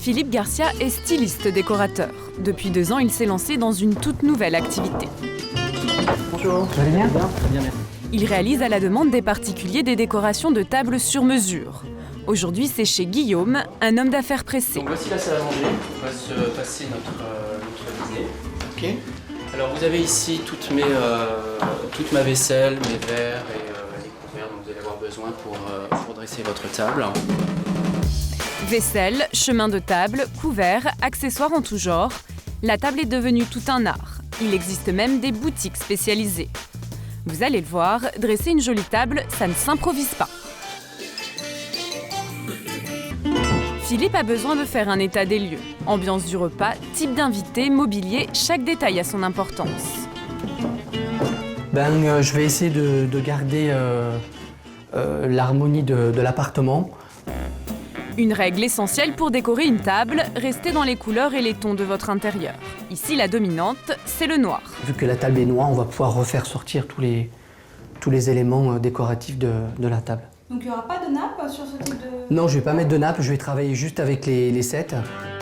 Philippe Garcia est styliste décorateur. Depuis 2 ans, il s'est lancé dans une toute nouvelle activité. Bonjour. Vous allez bien ? Très bien, merci. Il réalise à la demande des particuliers des décorations de tables sur mesure. Aujourd'hui, c'est chez Guillaume, un homme d'affaires pressé. Donc voici la salle à manger. On va se passer notre dîner. Ok. Alors vous avez ici toute ma vaisselle, mes verres et les couverts dont vous allez avoir besoin pour dresser votre table. Vaisselle, chemin de table, couverts, accessoires en tout genre. La table est devenue tout un art. Il existe même des boutiques spécialisées. Vous allez le voir, dresser une jolie table, ça ne s'improvise pas. Philippe a besoin de faire un état des lieux. Ambiance du repas, type d'invité, mobilier, chaque détail a son importance. Je vais essayer de garder l'harmonie de l'appartement. Une règle essentielle pour décorer une table, rester dans les couleurs et les tons de votre intérieur. Ici, la dominante, c'est le noir. Vu que la table est noire, on va pouvoir refaire sortir tous les éléments décoratifs de la table. Donc il n'y aura pas de nappe sur ce type de... Non, je ne vais pas mettre de nappe, je vais travailler juste avec les sets.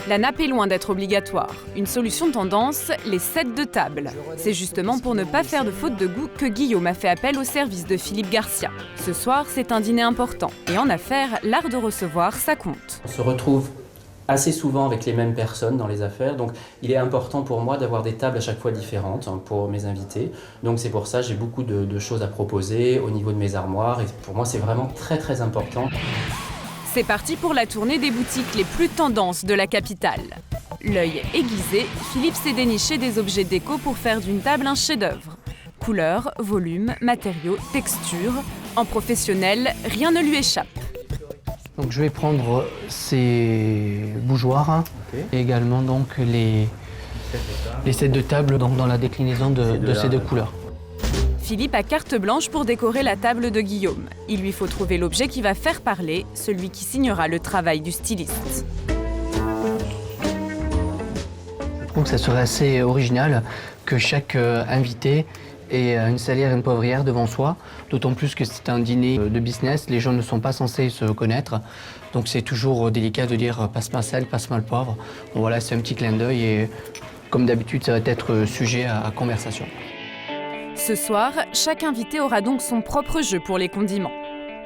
La nappe est loin d'être obligatoire. Une solution tendance, les sets de table. C'est justement pour ne pas faire de faute de goût que Guillaume a fait appel au service de Philippe Garcia. Ce soir, c'est un dîner important. Et en affaires, l'art de recevoir, ça compte. On se retrouve assez souvent avec les mêmes personnes dans les affaires, donc il est important pour moi d'avoir des tables à chaque fois différentes pour mes invités. Donc c'est pour ça que j'ai beaucoup de choses à proposer au niveau de mes armoires et pour moi c'est vraiment très très important. C'est parti pour la tournée des boutiques les plus tendances de la capitale. L'œil aiguisé, Philippe s'est déniché des objets déco pour faire d'une table un chef-d'œuvre. Couleurs, volume, matériaux, texture, en professionnel, rien ne lui échappe. Donc je vais prendre ces bougeoirs et également donc les sets de table dans la déclinaison de ces deux couleurs. Philippe a carte blanche pour décorer la table de Guillaume. Il lui faut trouver l'objet qui va faire parler, celui qui signera le travail du styliste. Je trouve que ça serait assez original que chaque invité ait une salière et une poivrière devant soi, d'autant plus que c'est un dîner de business, les gens ne sont pas censés se connaître, donc c'est toujours délicat de dire « passe-moi sel, passe-moi le poivre ». Bon, voilà, c'est un petit clin d'œil et comme d'habitude, ça va être sujet à conversation. Ce soir, chaque invité aura donc son propre jeu pour les condiments.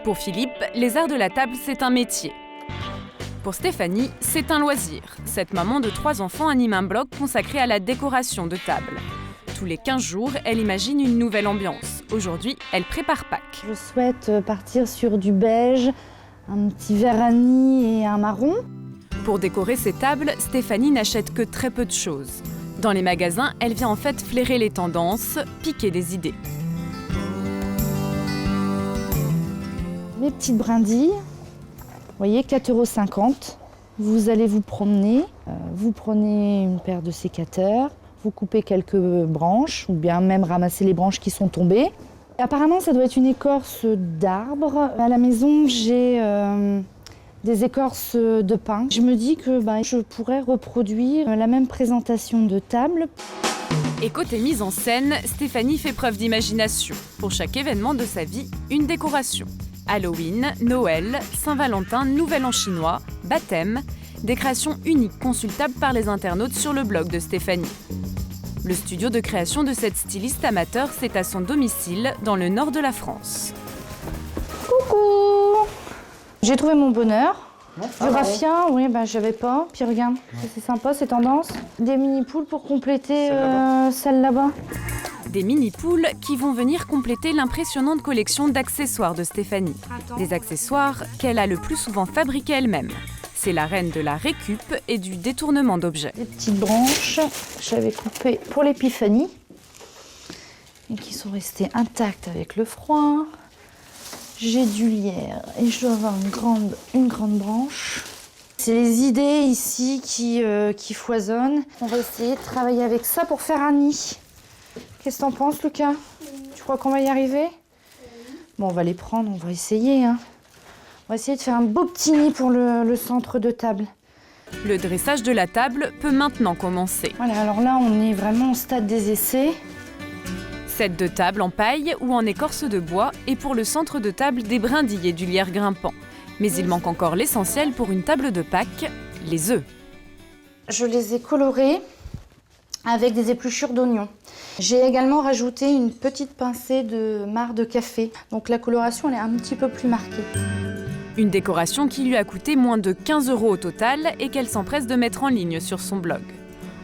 Pour Philippe, les arts de la table, c'est un métier. Pour Stéphanie, c'est un loisir. Cette maman de 3 enfants anime un blog consacré à la décoration de table. Tous les 15 jours, elle imagine une nouvelle ambiance. Aujourd'hui, elle prépare Pâques. Je souhaite partir sur du beige, un petit vert anis et un marron. Pour décorer ses tables, Stéphanie n'achète que très peu de choses. Dans les magasins, elle vient en fait flairer les tendances, piquer des idées. Mes petites brindilles, vous voyez, 4,50 €. Vous allez vous promener, vous prenez une paire de sécateurs, vous coupez quelques branches, ou bien même ramasser les branches qui sont tombées. Apparemment, ça doit être une écorce d'arbre. À la maison, j'ai des écorces de pin. Je me dis que je pourrais reproduire la même présentation de table. Et côté mise en scène, Stéphanie fait preuve d'imagination. Pour chaque événement de sa vie, une décoration. Halloween, Noël, Saint-Valentin, Nouvel An chinois, baptême, des créations uniques consultables par les internautes sur le blog de Stéphanie. Le studio de création de cette styliste amateur, c'est à son domicile, dans le nord de la France. Coucou! J'ai trouvé mon bonheur. Du raffia, oui, j'avais pas. Puis regarde, c'est sympa, c'est tendance. Des mini-poules pour compléter celle là-bas. Des mini-poules qui vont venir compléter l'impressionnante collection d'accessoires de Stéphanie. Des accessoires qu'elle a le plus souvent fabriqués elle-même. C'est la reine de la récup et du détournement d'objets. Des petites branches que j'avais coupées pour l'épiphanie et qui sont restées intactes avec le froid. J'ai du lierre et je dois avoir une grande branche. C'est les idées ici qui foisonnent. On va essayer de travailler avec ça pour faire un nid. Qu'est-ce que t'en penses, Lucas? Tu crois qu'on va y arriver? Bon, on va les prendre, on va essayer. On va essayer de faire un beau petit nid pour le centre de table. Le dressage de la table peut maintenant commencer. Voilà, alors là, on est vraiment au stade des essais. Set de table en paille ou en écorce de bois et pour le centre de table des brindilles et du lierre grimpant. Mais il manque encore l'essentiel pour une table de Pâques, les œufs. je les ai colorés avec des épluchures d'oignons. J'ai également rajouté une petite pincée de marc de café. Donc la coloration elle est un petit peu plus marquée. Une décoration qui lui a coûté moins de 15 € au total et qu'elle s'empresse de mettre en ligne sur son blog.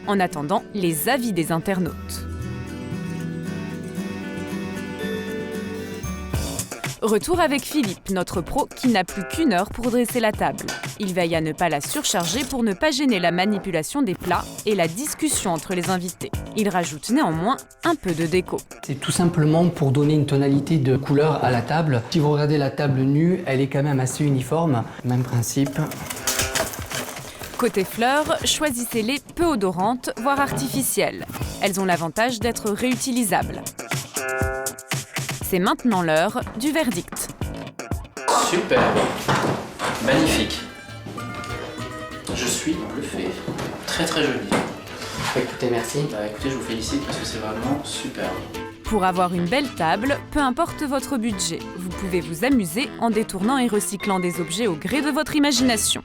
En attendant, les avis des internautes. Retour avec Philippe, notre pro, qui n'a plus qu'1 heure pour dresser la table. Il veille à ne pas la surcharger pour ne pas gêner la manipulation des plats et la discussion entre les invités. Il rajoute néanmoins un peu de déco. C'est tout simplement pour donner une tonalité de couleur à la table. Si vous regardez la table nue, elle est quand même assez uniforme. Même principe. Côté fleurs, choisissez-les peu odorantes, voire artificielles. Elles ont l'avantage d'être réutilisables. C'est maintenant l'heure du verdict. Super, magnifique. Je suis bluffé. Très très joli. Écoutez, merci. Écoutez, je vous félicite parce que c'est vraiment superbe. Pour avoir une belle table, peu importe votre budget, vous pouvez vous amuser en détournant et recyclant des objets au gré de votre imagination.